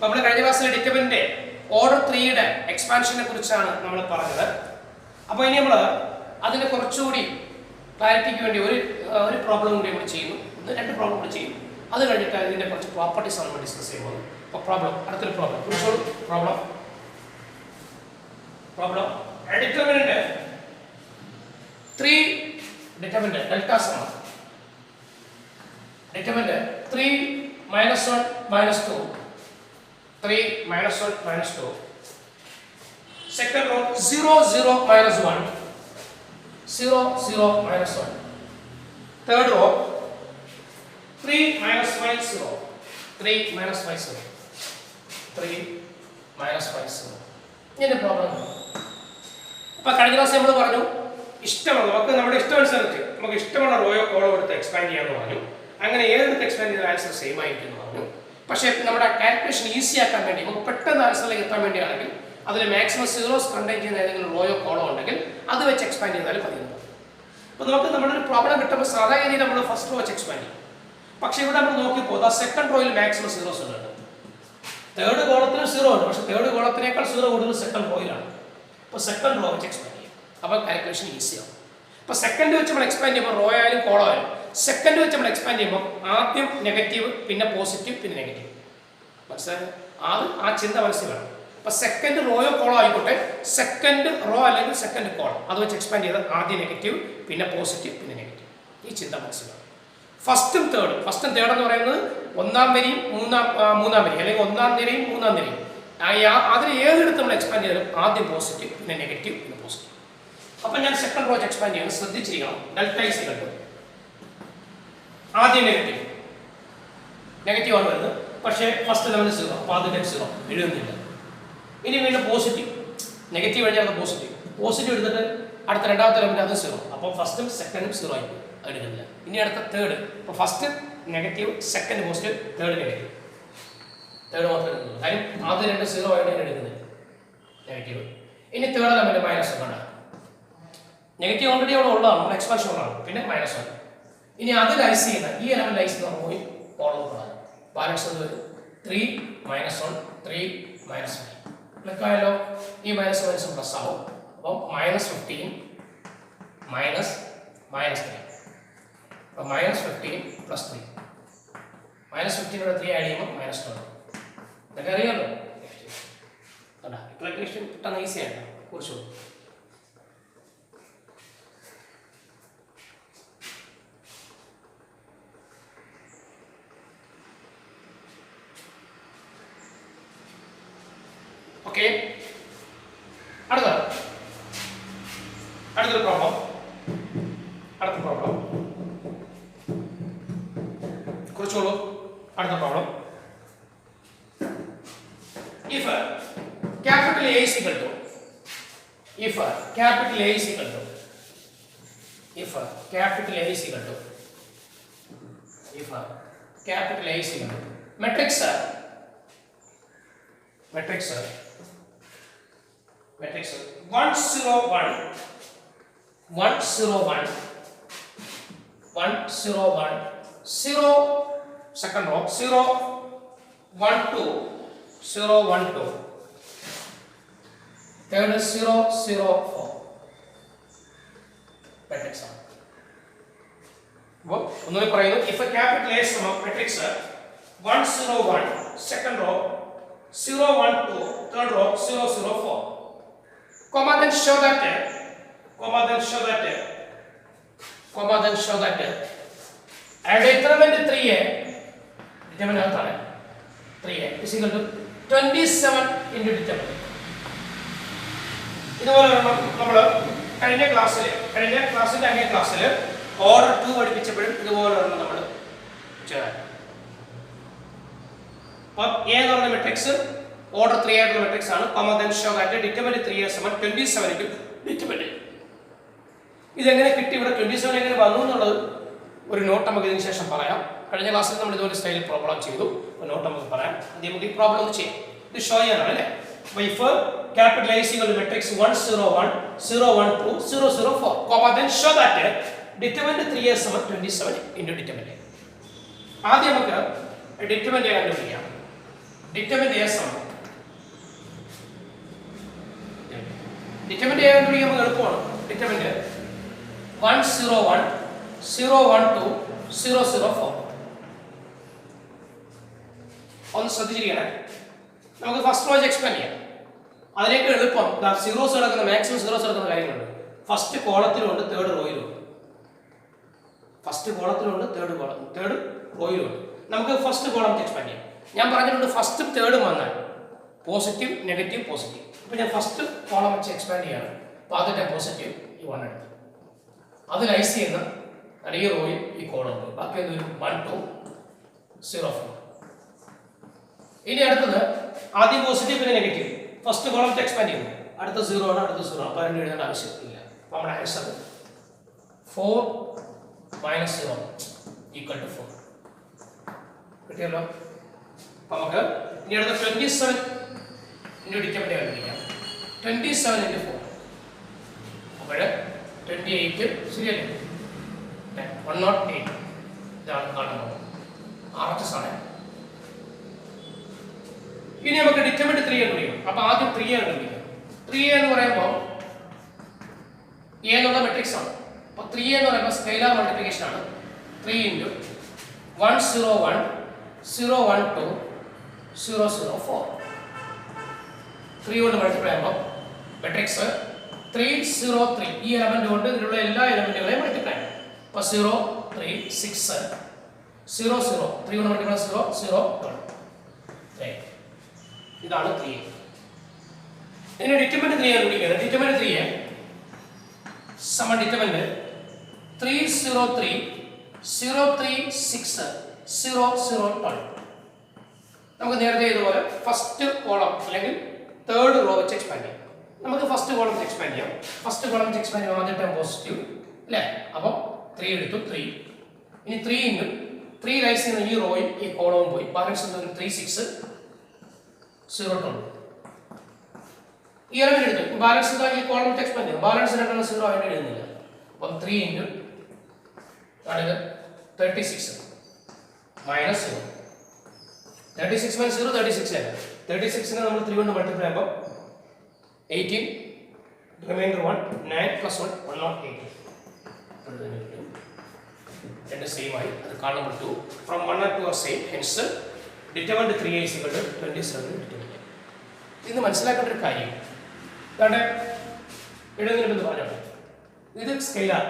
നമ്മൾ കഴിഞ്ഞ ക്ലാസ്സിലെ ഡിറ്റർമിനന്റ് ഓർഡർ 3യുടെ എക്സ്പാൻഷനെ കുറിച്ചാണ് നമ്മൾ പറഞ്ഞത്. അപ്പോൾ ഇനി നമ്മൾ അതിനെ കുറച്ചുകൂടി ക്ലാരിറ്റിക്ക് വേണ്ടി ഒരു പ്രോബ്ലം കൂടി നമ്മൾ ചെയ്യുന്നു, രണ്ട് പ്രോബ്ലം കൂടി ചെയ്യും. അത് കഴിഞ്ഞിട്ട് ഇതിന്റെ കുറച്ച് പ്രോപ്പർട്ടീസ് ആണ് നമ്മൾ ഡിസ്കസ് ചെയ്യുന്നത്. അപ്പോൾ പ്രോബ്ലം, അടുത്തൊരു പ്രോബ്ലം ഡിറ്റർമിനന്റ് 3 ഡിറ്റർമിനന്റ് ഡെൽറ്റ സമം determinant 3 -1 -2 3 -1 -2 second row 0 0 -1 0 0 -1 third row 3 -5 0 3 -5 0 3 -5 0. ഇങ്ങനെ പ്രോബ്ലം. അപ്പോൾ കഴിഞ്ഞ ക്ലാസ് നമ്മൾ പറഞ്ഞു നമുക്ക് നമ്മുടെ ഇഷ്ടമനുസരിച്ച് നമുക്ക് ഇഷ്ടമുള്ള റോയോ കോളോ എടുത്ത് എക്സ്പാൻഡ് ചെയ്യാമെന്ന് പറഞ്ഞു. അങ്ങനെ ഏതെടുത്ത് എക്സ്പാൻഡ് ചെയ്ത ആൻസർ സെയിം ആയിരിക്കും എന്ന് പറഞ്ഞു. പക്ഷേ നമ്മുടെ കാൽക്കുലേഷൻ ഈസി ആക്കാൻ വേണ്ടി നമുക്ക് പെട്ടെന്ന് ആൻസറിലേക്ക് എത്താൻ വേണ്ടിയാണെങ്കിൽ അതിൽ മാക്സിമം സീറോസ് കണ്ടെയ്ൻ ചെയ്യുന്ന ഏതെങ്കിലും റോയോ കോളോ ഉണ്ടെങ്കിൽ അത് വെച്ച് എക്സ്പാൻഡ് ചെയ്താലും മതി. അപ്പോൾ നമുക്ക് നമ്മുടെ ഒരു പ്രോബ്ലം കിട്ടുമ്പോൾ സാധാരണ നമ്മൾ ഫസ്റ്റ് റോ വെച്ച് എക്സ്പാൻഡ് ചെയ്യും. പക്ഷേ ഇവിടെ നമ്മൾ നോക്കിയപ്പോൾ സെക്കൻഡ് റോയിൽ മാക്സിമം സീറോസ് ഉണ്ട്. തേർഡ് കോളത്തിന് സീറോ ഉണ്ട്, പക്ഷേ തേർഡ് കോളത്തിനേക്കാൾ സീറോ കൂടുതൽ സെക്കൻഡ് റോയിലാണ്. അപ്പോൾ സെക്കൻഡ് റോ വെച്ച് എക്സ്പാൻഡ് ചെയ്യും. അപ്പോൾ കാൽക്കുലേഷൻ ഈസിയാവും. അപ്പോൾ സെക്കൻഡ് വെച്ച് നമ്മൾ എക്സ്പാൻഡ് ചെയ്യുമ്പോൾ റോ ആയാലും കോളോ ആയാലും സെക്കൻഡ് വെച്ച് നമ്മൾ എക്സ്പാൻഡ് ചെയ്യുമ്പോൾ ആദ്യം നെഗറ്റീവ്, പിന്നെ പോസിറ്റീവ്, പിന്നെ നെഗറ്റീവ്. മനസ്സിലായോ? ആ ചിന്ത മനസ്സിൽ വേണം. അപ്പോൾ സെക്കൻഡ് റോയോ കോളോ ആയിക്കോട്ടെ, സെക്കൻഡ് റോ അല്ലെങ്കിൽ സെക്കൻഡ് കോളോ അത് വെച്ച് എക്സ്പാൻഡ് ചെയ്താൽ ആദ്യം നെഗറ്റീവ്, പിന്നെ പോസിറ്റീവ്, പിന്നെ നെഗറ്റീവ്. ഈ ചിന്ത മനസ്സിലാവും. ഫസ്റ്റും തേർഡ് എന്ന് പറയുന്നത് ഒന്നാം വരിയും മൂന്നാം വരി അല്ലെങ്കിൽ ഒന്നാം നിരയും മൂന്നാം നിരയും അതിൽ ഏതെടുത്ത് നമ്മൾ എക്സ്പാൻഡ് ചെയ്താലും ആദ്യം പോസിറ്റീവ്, പിന്നെ നെഗറ്റീവ്, പിന്നെ പോസിറ്റീവ്. അപ്പം ഞാൻ സെക്കൻഡ് റോ എക്സ്പാൻഡ് ചെയ്യണം, ശ്രദ്ധിച്ചിരിക്കണം. ഡെൽറ്റ ഈസ് ഈക്വൽ ടു ആദ്യം നെഗറ്റീവ് ആണ് വരുന്നത്, പക്ഷേ ഫസ്റ്റ് ലെവൽ സീറോ, അപ്പോൾ ആദ്യം സീറോ എഴുതുന്നില്ല. ഇനി വീണ്ടും പോസിറ്റീവ്, നെഗറ്റീവ് കഴിഞ്ഞാൽ പോസിറ്റീവ് എടുത്തിട്ട് അടുത്ത രണ്ടാമത്തെ ലെവലിൽ അത് സീറോ, അപ്പോൾ ഫസ്റ്റും സെക്കൻഡും സീറോ ആയി എടുക്കുന്നില്ല. ഇനി അടുത്ത തേർഡ്, അപ്പോൾ first negative, second positive, third negative, third മാത്രമേ എടുക്കുന്നുള്ളൂ. കാര്യം ആദ്യം രണ്ട് സീറോ ആയിട്ട് ഞാൻ എടുക്കുന്നില്ല നെഗറ്റീവ്. ഇനി തേർഡ് ലെവൽ മൈനസ് കണ്ട നെഗറ്റീവ് ഓൾറെഡി അവിടെ ഉള്ളതാണ്, നമ്മൾ എക്സ്പാൻഷൻ ഉള്ളതാണ്, പിന്നെ -1. ഇനി അതിൽ ഐസ് ചെയ്യുന്ന ഈ ലെവൽ ഐസ് ചെയ്യുന്ന പോയി കോളം ബാലൻസ് അത് വരും 3 -1 3 -1 ക്ലിക്കായാലോ. ഈ മൈനസ് പ്ലസ് ആവും. അപ്പം -15 -3 അപ്പം -15 + 3 -15 ഇവിടെ 3 ആഡ് ചെയ്യുമ്പോൾ -12. ഇതൊക്കെ അറിയാമല്ലോ. കാൽക്കുലേഷൻ പെട്ടെന്ന് ഈസിയാണ് കുറിച്ചു. ഓക്കെ, അടുത്തൊരു പ്രോബ്ലം കുറിച്ചോളൂ. അടുത്ത problem, if capital A is equal to matrix 1 0 1 1 0 1 1 0 1 0 second row 0 1 2 0 1 2 third 0 0 4 matrix ആണ്. അപ്പോൾ ഒന്നുകൂടി പറയുന്നു. if a capital A സമം matrix 1 0 1 second row 0 1 2 third row 0 0 4 then show that a determinant 3a determinant 3a is equal to 27 into determinant. ഇതുപോലെ നമ്മൾ കഴിഞ്ഞ ക്ലാസ്സിൽ order 2 പഠിപ്പിച്ചപ്പോഴും ഇതുപോലെ നമ്മൾ ചെയ്യാം. അപ്പോൾ A എന്ന് പറയുന്ന മെട്രിക്സ് ഓർഡർ 3 ആയിട്ടുള്ള മെട്രിക്സ് ആണ്. then show that determinant 3a = 27 into determinant. ഇതെങ്ങനെ കിട്ടി, ഇവിടെ 27 എങ്ങനെ വന്നു എന്നുള്ളത് ഒരു നോട്ട് നമുക്ക് ഇതിന് ശേഷം പറയാം. കഴിഞ്ഞ ക്ലാസ്സിൽ നമ്മൾ ഇതുപോലെ സ്റ്റൈലിൽ പ്രോബ്ലം ചെയ്തു, നോട്ട് നമുക്ക് പറയാം. ആദ്യം നമുക്ക് ഈ പ്രോബ്ലം ഒന്ന് ചെയ്യാം. ഇത് ഷോ ചെയ്യാനാണ് അല്ലേ. if capital A is equal to matrix 1 0 1 0 1 2 0 0 4 then show that determinant 3a = 27 into determinant. ആദ്യം നമുക്ക് determinant കണ്ടുപിടിക്കാം. ഡിറ്റർമിനന്റ് എ സമം ഡിറ്റർമിനന്റ് എ കണ്ടുപിടിക്കാൻ നമുക്ക് എളുപ്പമാണ്. ഡിറ്റർമിനന്റ് 1 0 1 0 1 2 0 0 4. ഒന്ന് ശ്രദ്ധിച്ചിരിക്കണേ. നമുക്ക് ഫസ്റ്റ് റോ എക്സ്പാൻഡ് ചെയ്യാം. അതിലേക്ക് എളുപ്പം സീറോസ് കിടക്കുന്ന മാക്സിമം സീറോസ് കിടക്കുന്ന കാര്യങ്ങളുണ്ട്. ഫസ്റ്റ് കോളത്തിലുണ്ട്, തേർഡ് റോയിലുണ്ട്. ഫസ്റ്റ് കോളത്തിലുണ്ട്, തേർഡ് റോയിലുണ്ട്. നമുക്ക് ഫസ്റ്റ് കോളം എക്സ്പാൻഡ് ചെയ്യാം. ഞാൻ പറഞ്ഞിട്ടുണ്ട് ഫസ്റ്റ് തേർഡും വന്നാൽ പോസിറ്റീവ് നെഗറ്റീവ് പോസിറ്റീവ്. അപ്പോൾ ഞാൻ ഫസ്റ്റ് കോളം വെച്ച് എക്സ്പാൻഡ് ചെയ്യാണ്. അപ്പോൾ ആദ്യത്തെ പോസിറ്റീവ് ഈ 1 എടുത്തു, അത് ലൈസ് ചെയ്യുന്ന ഈ റോയിൽ ഈ കോളം ഉണ്ട്. ബാക്കി എന്തൊരു 1 2 0 4. ഇനി അടുത്തത് ആദ്യം പോസിറ്റീവ് പിന്നെ നെഗറ്റീവ്. ഫസ്റ്റ് കോളം എക്സ്പാൻഡ് ചെയ്യുന്നു, അടുത്ത 0 ആണ്, അടുത്ത 0. അപ്പോൾ അതിന് എഴുതേണ്ട ആവശ്യമില്ല. അപ്പോൾ നമ്മുടെ ആൻസർ 4 - 0 = 4 കിട്ടിയല്ലോ. അപ്പോൾ നമുക്ക് ഇനി അടുത്ത 27 ഡിറ്റർമിനന്റ് കണ്ടുപിടിക്കാം. 27 × 4 അപ്പോൾ 28 ശരിയല്ലേ? 108 ഇതാണ് കാണുന്നത്. RHS ആണ്. ഇനി നമുക്ക് ഡിറ്റർമിനന്റ് 3 കണ്ടുപിടിക്കാം. അപ്പോൾ ആദ്യം 3 കണ്ടുപിടിക്കാം. 3 എന്ന് പറയുമ്പോൾ എ എന്നുള്ള മെട്രിക്സ് ആണ്. അപ്പോൾ 3 എന്ന് പറയുമ്പോൾ സ്കെയിലാർ മൾട്ടിപ്ലിക്കേഷൻ ആണ്. 3 × 1 0 1 0 1 2 0 0 4. 3 കൊണ്ട് മൾട്ടിപ്ലൈ ചെയ്യുമ്പോൾ മെട്രിക്സ് 3 0 3 ഈ എലമെന്റ് കൊണ്ട് ഇതിലുള്ള എല്ലാ എലമെന്റുകളെയും മൾട്ടിപ്ലൈ ചെയ്യും. അപ്പോൾ 0 3 6 0 0 3 കൊണ്ട് മൾട്ടിപ്ലൈ 0 0 1. ഇതാണ് 3. ഇനി ഡിറ്റർമിനന്റ് 3 കണ്ടുപിടിക്കുക. ഡിറ്റർമിനന്റ് 3 സമം ഡിറ്റർമിനന്റ് 3 0 3 0 3 6 0 0 12. നമുക്ക് നേരത്തെ ഇതുപോലെ ഫസ്റ്റ് കോളം അല്ലെങ്കിൽ തേർഡ് റോ വെച്ച് എക്സ്പാൻഡ് ചെയ്യാം. നമുക്ക് ഫസ്റ്റ് കോളം എക്സ്പാൻഡ് ചെയ്യാം. ഫസ്റ്റ് കോളം എക്സ്പാൻഡ് ചെയ്യാം. ആദ്യ ടേം പോസിറ്റീവ് അല്ലേ? അപ്പോൾ 3 എടുത്തു, 3. ഇനി 3 × 3 ലൈസ് ചെയ്യുന്ന ഈ റോയിൽ ഈ കോളവും പോയി. ബാലൻസ് 3 6 0 12. ഈ എലമെന്റ് എടുത്തു, ബാലൻസ് ഈ കോളം എക്സ്പാൻഡ് ചെയ്യും. ബാലൻസ് 0 ആയിട്ട് എഴുതുന്നില്ല. അപ്പം 3 × 36 - 0. 36 - 0 36 ആണ്. 36നെ നമ്മൾ 3 കൊണ്ട് മൾട്ടിപ്ലൈ ചെയ്യുമ്പോൾ 18 റിമൈൻഡർ 1 9 + 1 108. രണ്ട് സെയിം ആയി. അത് കാണാൻ പറ്റൂ. From 1 and 2 are same. Hence determined 3a = 27 determinant. ഇത് മനസ്സിലാക്കേണ്ട ഒരു കാര്യം ഇതാണ്. എഴുതുന്നതിന് പറഞ്ഞത് ഇത് സ്കെയിലാർ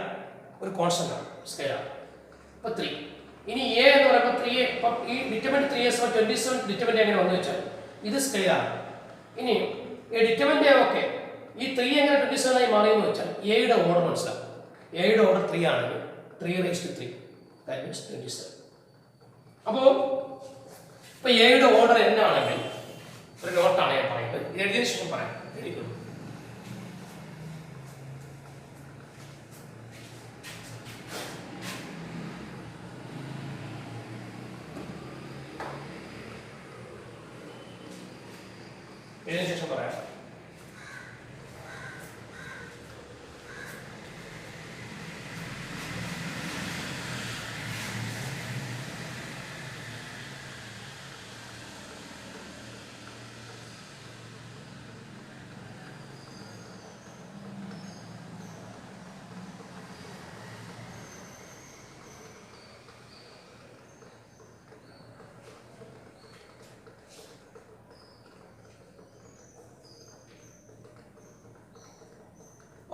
ഒരു കോൺസ്റ്റന്റ് ആണ്. സ്കെയിലാർ. അപ്പോൾ 3. ഇനി a എന്ന് പറയുമ്പോൾ 3a. അപ്പോൾ ഈ ഡിറ്റർമിനന്റ് 3a = 27 ഡിറ്റർമിനന്റ് എങ്ങനെ വന്നു വെച്ചാൽ ഇത് സ്കെയിലാർ. ഇനി ഡിറ്റർമിനന്റ് ഓക്കെ ഈ 3 എങ്ങനെ 27 ആയി മാറിയെന്ന് വെച്ചാൽ എയുടെ ഓർഡർ മനസ്സിലാക്കും. എയുടെ ഓർഡർ 3 ആണെങ്കിൽ 3 × 3 that means 27. അപ്പോൾ ഇപ്പോൾ എയുടെ ഓർഡർ എന്നാണെങ്കിൽ ഒരു നോട്ടാണ് ഞാൻ പറയുന്നത്. ഇത് എഴുതിയതിനു ശേഷം പറയാം. എഴുതിക്കോളൂ. എഴുതിയതിനു ശേഷം പറയാം.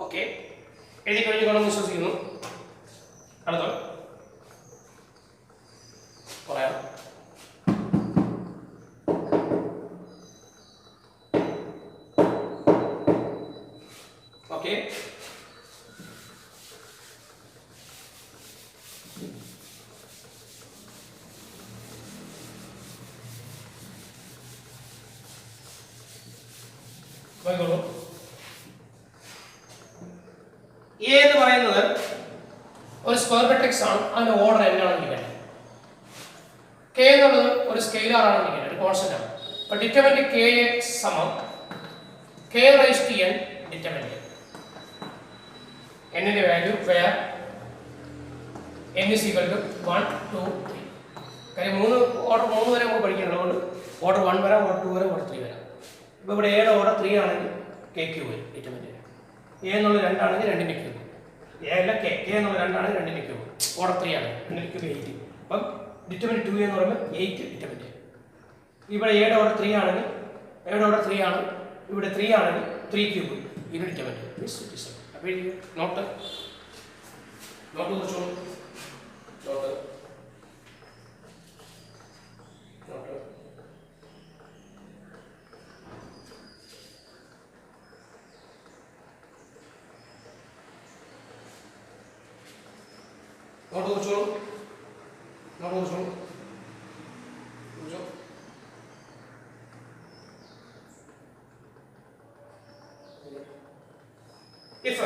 ഓക്കെ, എഴുതി കഴിഞ്ഞു വിശ്വസിക്കുന്നു. അടുത്ത പറയാം. ഓക്കെ, പോയിക്കോളൂ. എ എന്ന് പറയുന്നത് ഒരു സ്ക്വയർ മാട്രിക്സ് ആണ്. അതിന്റെ ഓർഡർ എന്നാണെന്ന് വേണം. കെ എന്നുള്ളത് ഒരു സ്കെയിലാർ ആണെന്ന് വേണം, ഒരു കോൺസ്റ്റന്റ് ആണ്. അപ്പോൾ ഡിറ്റർമിനന്റ് കെ സമം k⁻n ഡിറ്റർമിനന്റ് n ന്റെ വാല്യൂ വേർ n = 1 2 3. കാര്യം 3 ഓർഡർ 3 വരെ നമുക്ക് പഠിക്കണം. അതുകൊണ്ട് ഓർഡർ 1 വരാം, ഓർഡർ 2 വരാം, ഓർഡർ 3 വരാം. ഇപ്പോൾ ഇവിടെ എയുടെ ഓർഡർ 3 ആണെങ്കിൽ കെ ക്യൂബ് വരും ഡിറ്റർമിനന്റ്. എ എന്നുള്ള 2 ആണെങ്കിൽ 2ന്റെ ക്യൂബ്. എ അല്ല കെ എന്നുള്ള 2 ആണെങ്കിൽ 2ന്റെ ക്യൂബ്. ഓർഡർ 3 ആണ്, 2ന്റെ ക്യൂബ് 8. അപ്പം ഡിറ്റർമിനന്റ് 2 എന്ന് പറയുമ്പോൾ 8 ഡിറ്റർമിനന്റ്. ഇവിടെ എയുടെ ഓർഡർ 3 ആണെങ്കിൽ എയുടെ ഓർഡർ 3 ആണ്, ഇവിടെ 3 ആണെങ്കിൽ 3 ക്യൂബ് ഇത് ഡിറ്റർമിനന്റ്. അപ്പോൾ നോട്ട് കുറിച്ചോളൂ. നോട്ട് കുറിച്ചോളൂ. If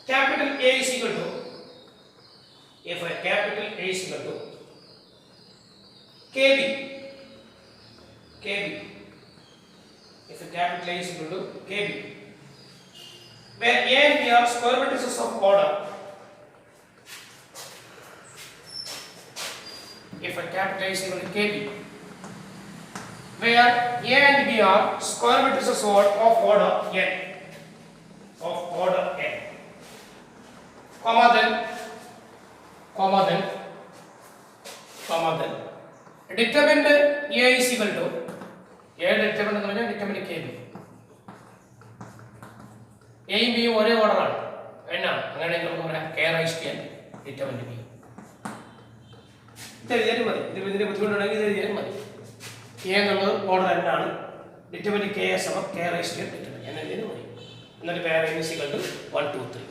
capital A is equal to, if capital A is equal to KB, if capital A is equal to KB, where A and B are square matrices of order, if capital A is equal to KB, where A and B are square matrices of order n, comma then determinant A is equal to A determinant എന്ന് പറഞ്ഞാൽ determinant KB. A യും B യും ഒരേ order ആണ് എന്നാ, അങ്ങനെയാണെങ്കിൽ നമുക്ക് പറയാം K raised to n determinant B. ഇത് എഴുതിയാലും മതി, ഇതിന്റെ ബുദ്ധിമുട്ടുണ്ടെങ്കിൽ ഇത് എഴുതിയാലും മതി. A എന്നുള്ളത് ഓർഡർ n ആണ്, ഡിറ്റർമിനന്റ് K സമം K raised to n determinant എന്ന് എഴുതിയാലും മതി. എന്നിട്ട് വേറെ n is equal to 1 2 3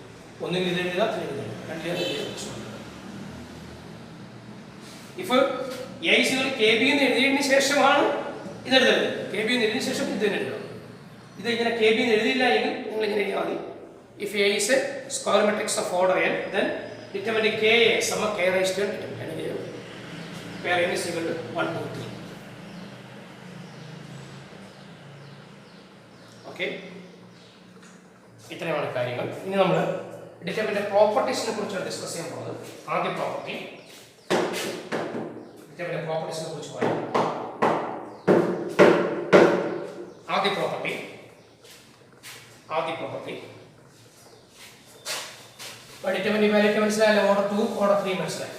ഒന്നുകിൽ ഇത് എഴുതുക, if A is equal to KB എന്ന് എഴുതിയതിന് ശേഷമാണ് ഇത് എഴുതരുത്. KB എന്ന് എഴുതിയതിനു ശേഷം ഇത് തന്നെ എഴുതണം. ഇത് ഇങ്ങനെ KB എന്ന് എഴുതിയില്ല എങ്കിൽ നിങ്ങൾ ഇങ്ങനെ എഴുതിയാൽ മതി. If A is a square matrix of order n, then determinant K സമം K raised to n determinant എന്ന് എഴുതുക. Where n is equal to 1 2 3. Okay, ഇത്രയുമാണ് കാര്യങ്ങൾ. ഇനി നമ്മൾ ഡിറ്റർമിനന്റ് പ്രോപ്പർട്ടീസിനെ കുറിച്ചാണ് ഡിസ്കസ് ചെയ്യാൻ പോകുന്നത്. ആദ്യ പ്രോപ്പർട്ടി, ഡിറ്റർമിനന്റ് പ്രോപ്പർട്ടീസിനെ കുറിച്ച് പറയാം. ആദ്യ പ്രോപ്പർട്ടി ഡിറ്റർമിനന്റ് വാല്യൂ മനസ്സിലായല്ലോ. ഓർഡർ 2 ഓർഡർ 3 മനസ്സിലായി.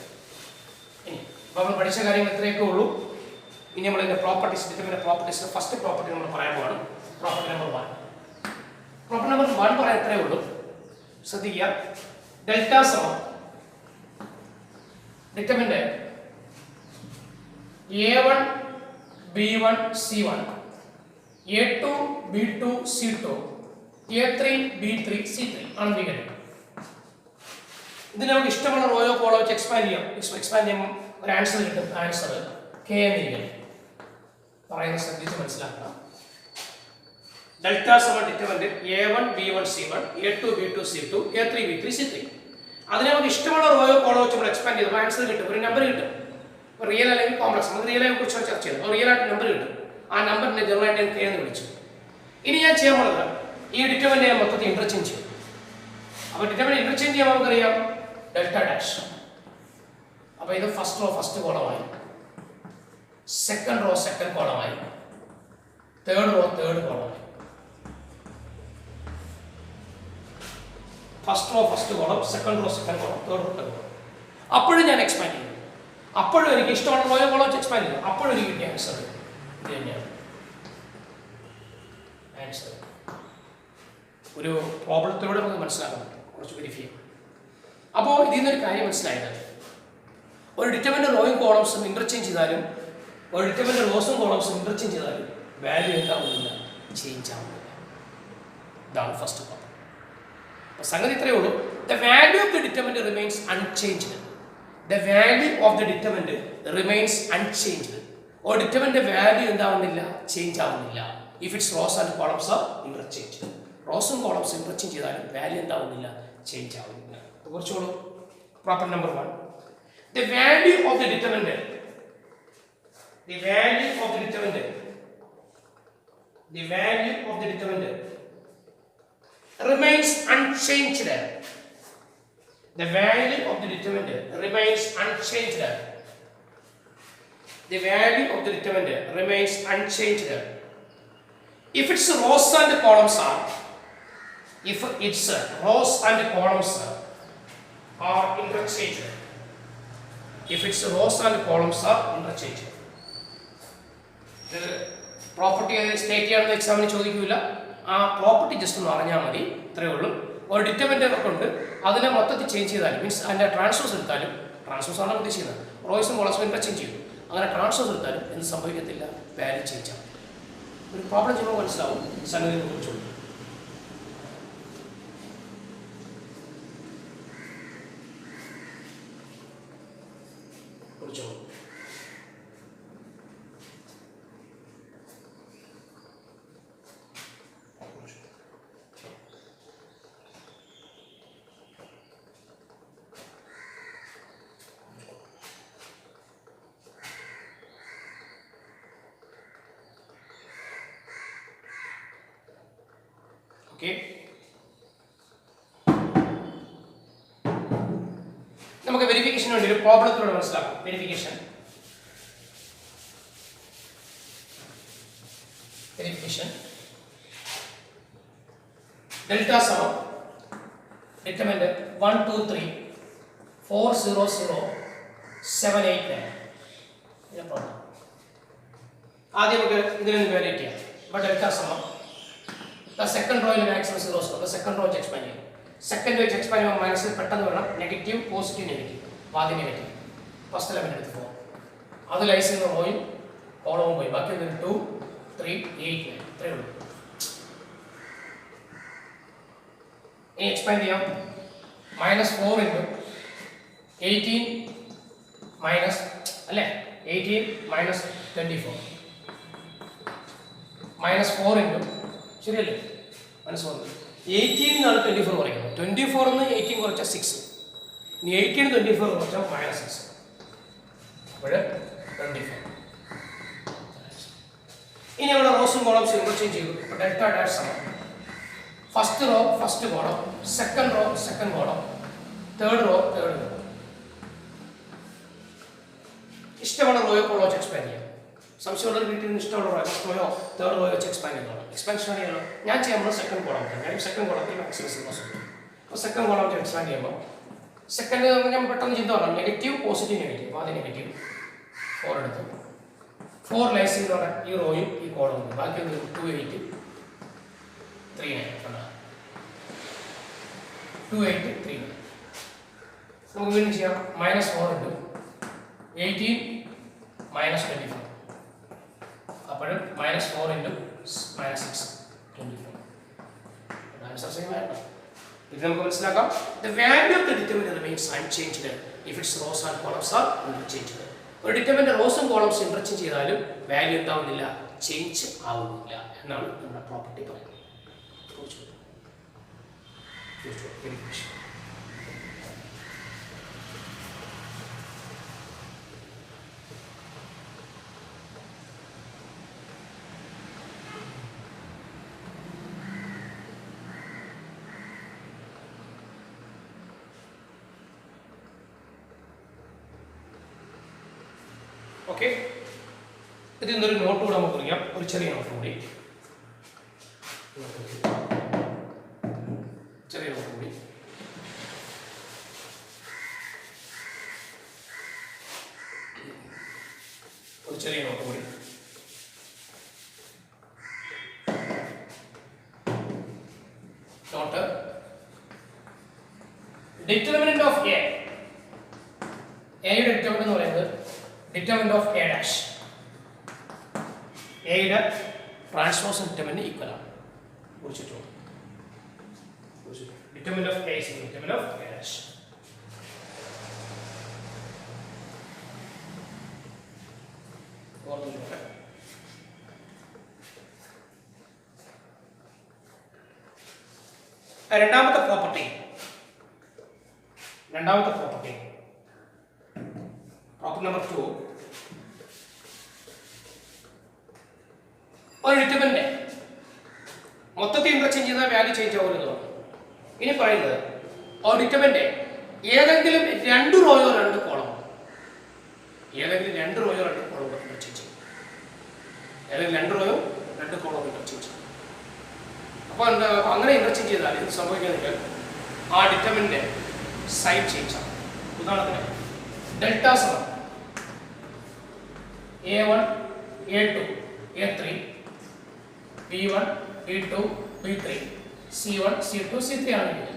ഇനി അപ്പോൾ നമ്മൾ പഠിച്ച കാര്യങ്ങൾ ഇത്രയൊക്കെ ഉള്ളൂ. ഇനി നമ്മൾ ഇതിന്റെ പ്രോപ്പർട്ടീസ്, ഡിറ്റർമിനന്റ് പ്രോപ്പർട്ടീസിന്റെ ഫസ്റ്റ് പ്രോപ്പർട്ടി നമ്മൾ പറയാൻ പോവാണ്. Property number 1. പ്രോപ്പർട്ടി നമ്പർ 1 പറയാൻ ഇത്രയേ ഉള്ളൂ. ശ്രദ്ധിക്കുക, ഡെൽറ്റ സമം determinant A1 B1 C1 A2 B2 C2 A3 B3 C3 ആണ് വികരണം. ഇതിന് നമുക്ക് ഇഷ്ടമുള്ള റോയോ കോളോ വെച്ച് എക്സ്പാൻഡ് ചെയ്യുമ്പോൾ ഒരു ആൻസർ കിട്ടും. Answer K എന്നിരിക്കണം. പറയുന്നത് ശ്രദ്ധിച്ച് മനസ്സിലാക്കണം. ഡെൽറ്റ സമം determinant A1 B1 C1 A2 B2 C2 A3 B3 C3. അതിനെ നമുക്ക് ഇഷ്ടമുള്ള റോയോ കോളോ വെച്ച് നമ്മൾ എക്സ്പാൻഡ് ചെയ്തപ്പോൾ ആൻസർ കിട്ടും, ഒരു നമ്പർ കിട്ടും. റിയൽ അല്ലെങ്കിൽ കോംപ്ലക്സ്, നമുക്ക് റിയലിനെ കുറിച്ചാണ് ചർച്ച ചെയ്തത്. അപ്പോൾ റിയൽ ആയിട്ട് നമ്പർ കിട്ടും. ആ നമ്പറിനെ ജനറലായിട്ട് K എന്ന് വിളിച്ചു. ഇനി ഞാൻ ചെയ്യാൻ പോകുന്നത് ഈ ഡിറ്റർമിനന്റ് ഞാൻ മൊത്തത്തിൽ ഇന്റർചേഞ്ച് ചെയ്യും. അപ്പോൾ ഡിറ്റർമിനന്റ് ഇന്റർചേഞ്ച് ചെയ്യാൻ നമുക്കറിയാം ഡെൽറ്റ ഡാഷ്. അപ്പോൾ ഇത് ഫസ്റ്റ് റോ ഫസ്റ്റ് കോളമായി, സെക്കൻഡ് റോ സെക്കൻഡ് കോളമായി, തേർഡ് റോ തേർഡ് കോളമായി. First row first column, second row second column, third row third column. അപ്പോഴും ഞാൻ എക്സ്പാൻഡ് ചെയ്യും. അപ്പോഴും എനിക്ക് ഇഷ്ടമുള്ള റോയോ കോളം വെച്ച് എക്സ്പാൻഡ് ചെയ്യും. അപ്പോഴും എനിക്ക് കിട്ടിയ ആൻസർ ഇത് തന്നെയാണ് ആൻസർ. ഒരു പ്രോബ്ലത്തിലൂടെ നമുക്ക് മനസ്സിലാക്കാൻ പറ്റും, കുറച്ച് വെരിഫൈ ചെയ്യാം. അപ്പോൾ ഇതിൽ നിന്നൊരു കാര്യം മനസ്സിലായത്, ഒരു ഡിറ്റർമിനന്റ് റോയും കോളംസും ഇന്റർചേഞ്ച് ചെയ്താലും ഒരു ഡിറ്റർമിനന്റ് റോസും കോളംസും ഇന്റർചേഞ്ച് ചെയ്താലും വാല്യൂ എന്താവുന്നില്ല, ചേഞ്ച് ആവുന്നില്ല. ഇതാണ് ഫസ്റ്റ് പ്രോബ്ലം. അപ്പോൾ സംഗതി ഇത്രയേ ഉള്ളൂ. The value of the determinant remains unchanged. The value of the determinant remains unchanged. Or determinant value എന്താവുന്നില്ല, ചേഞ്ച് ആവുന്നില്ല. If its rows and columns are interchanged. Rows and columns interchange ചെയ്താലും value എന്താവുന്നില്ല, change ആവുന്നില്ല. കുറച്ചുകൂടി proper number 1. The value of the determinant remains unchanged. The value of the determinant remains unchanged. the value of the determinant remains unchanged if its rows and columns are interchanged. If its rows and columns are interchanged. Property state ചെയ്യാനുള്ള എക്സാമിന് ചോദിക്കില്ല. ആ property just ഒന്ന് അറിഞ്ഞാൽ മതി, ഇത്രയേ ഉള്ളൂ. ഒരു ഡിറ്റർമിനൻ്റ് ഒക്കെ ഉണ്ട്, അതിനെ മൊത്തത്തിൽ ചേഞ്ച് ചെയ്താലും മീൻസ് അതിൻ്റെ ട്രാൻസ്ഫോസ് എടുത്താലും, ട്രാൻസ്ഫോസ് ആണ് ഉദ്ദേശിക്കുന്നത്, റോയ്സും കോളംസും ഇന്റർചേഞ്ച് ചെയ്യും, അങ്ങനെ ട്രാൻസ്ഫോസ് എടുത്താലും എന്ത് സംഭവിക്കത്തില്ല, വാല്യൂ ചേഞ്ച് ആവും. ഒരു പ്രോബ്ലം ചെയ്യുമ്പോൾ മനസ്സിലാവും സംഗതി ചോദിക്കും. ഓക്കെ, നമുക്ക് വെരിഫിക്കേഷന് വേണ്ടി ഒരു പ്രോബ്ലത്തിലൂടെ മനസ്സിലാക്കാം. വെരിഫിക്കേഷൻ ഡെൽറ്റ സമം ഡിറ്റർമിനന്റ് 1 2 3 4 0 0 7 8 9. ഇതിന്റെ പ്രോബ്ലം ആദ്യം നമുക്ക് ഇതിനെ വാലിഡേറ്റ് ചെയ്യാം. അപ്പോൾ ഡെൽറ്റ സമം the second row in maximum zeros, the second row വെച്ച് എക്സ്പാൻഡ് ചെയ്യും. സെക്കൻഡ് വെച്ച് എക്സ്പാൻഡ് ചെയ്യുമ്പോൾ മൈനസ് പെട്ടെന്ന് വേണം നെഗറ്റീവ് പോസിറ്റീവ് നെഗറ്റീവ്, ആദ്യം നെഗറ്റീവ് ഫസ്റ്റ് ലെവൻ എടുത്ത് പോകും, അത് ലൈസ് ചെയ്യുന്ന റോയും കോളവും പോയി, ബാക്കി 2 3 8 9 ഇത്രയേ ഉള്ളൂ. ഇനി എക്സ്പാൻഡ് ചെയ്യാം. -4 ഇൻറ്റു 18 മൈനസ് അല്ലേ 18 മൈനസ് 24 -4 ഇൻറ്റു ശരിയല്ലേ, മനസ്സിലാവുന്നത് 18 നിന്നാണ് 24 കുറയ്ക്കുന്നത്. 24 നിന്ന് 18 കുറച്ചാൽ 6, ഇനി 18 24 കുറച്ചാൽ -6, അപ്പോൾ 24. ഇനി അവിടെ റോസും കോളംസും ഇന്റർചേഞ്ച് ചെയ്തു. അപ്പോൾ ഡെൽറ്റ ഡാഷ് സമം first row first column, second row second column, third row third column. ഇഷ്ടമുള്ള റോയോ കോളോ വെച്ച് എക്സ്പാൻഡ് ചെയ്യാം. സംശയമുള്ള വീട്ടിൽ നിന്ന് ഇഷ്ടമുള്ള റോയോ തേർഡ് റോയോ വെച്ച് എക്സ്പാൻഡ് ചെയ്യുന്നതാണ്. എക്സ്പാൻഷൻ അറിയാലോ, ഞാൻ ചെയ്യുമ്പോൾ സെക്കൻഡ് കോളം ഞാൻ സെക്കൻഡ് കോളത്തിൽ മാക്സിമം സീറോസ് ഉണ്ട്. അപ്പോൾ സെക്കൻഡ് കോളം വെച്ച് എക്സ്പാൻഡ് ചെയ്യുമ്പോൾ സെക്കൻഡ് ഞാൻ പെട്ടെന്ന് ചിന്ത പറയാം, നെഗറ്റീവ് പോസിറ്റീവ് നെഗറ്റീവ്, ആദ്യം നെഗറ്റീവ് 4 എടുത്തു, 4 ലൈസ് എന്ന് പറഞ്ഞാൽ ഈ റോയും ഈ കോളവും, ബാക്കി 2 8 3 9 2 8 3 9. നമുക്ക് വീണ്ടും ചെയ്യാം. -4 ഇൻറ്റു 18 മൈനസ് 24, അപ്പോൾ -4 ഇൻറ്റു -6 24. ആൻസർ സെയിം ആയിരുന്നു. ഇത് നമുക്ക് മനസ്സിലാക്കാം. The value of the determinant remains unchanged if its rows and columns are interchanged. ഒരു ഡിറ്റർമിനന്റ് റോസും കോളംസും ഇന്റർചേഞ്ച് ചെയ്താലും വാല്യൂ എന്താവുന്നില്ല, ചേഞ്ച് ആവുന്നില്ല എന്നാണ് നമ്മുടെ പ്രോപ്പർട്ടി പറയുന്നത്. ഓക്കെ, ഇതിൽ നിന്നൊരു നോട്ട് കൂടെ നമുക്ക് കുറിക്കാം, ഒരു ചെറിയ നോട്ട് കൂടി, ചെറിയ നോട്ട് കൂടി. ഒരു ചെറിയ നോട്ട് കൂടി. നോട്ട് ഡിറ്റർമിനന്റ് ഓഫ് എ, എയുടെ ഡിറ്റർമിനന്റ് എന്ന് പറയുന്നത് determinant of a dash, a യുടെ ട്രാൻസ്പോസ് determinant ഈക്വൽ ആണ്. കുറിച്ചിട്ടുള്ളൂ determinant of a is determinant of a dash. രണ്ടാമത്തെ പ്രോപ്പർട്ടി പ്രോപ്പർട്ടി നമ്പർ 2, ഒരു ഡിറ്റർമിനന്റ് മൊത്തത്തിൽ ഇന്റർചേഞ്ച് ചെയ്താൽ വാല്യൂ ചേഞ്ച് ആവുന്നത്. ഇനി പറയുന്നത് ഒരു ഡിറ്റർമിനന്റ് ഏതെങ്കിലും 2 റോയോ 2 കോളമോ ഏതെങ്കിലും 2 റോയോ 2 കോളമോ ഇന്റർചേഞ്ച് ചെയ്യും. ഏതെങ്കിലും 2 റോയോ 2 കോളമോ ഇന്റർചേഞ്ച് ചെയ്യും. അപ്പോൾ എന്താ അങ്ങനെ ഇന്റർചേഞ്ച് ചെയ്താൽ ഇത് സംഭവിക്കുന്നത് ആ ഡിറ്റർമിനന്റ് സൈൻ ചേഞ്ച് ആണ്. ഉദാഹരണത്തിന് ഡെൽറ്റ സമം A1 A2 A3 B1 B2 B3 C1 C2 C3 ആണെങ്കിൽ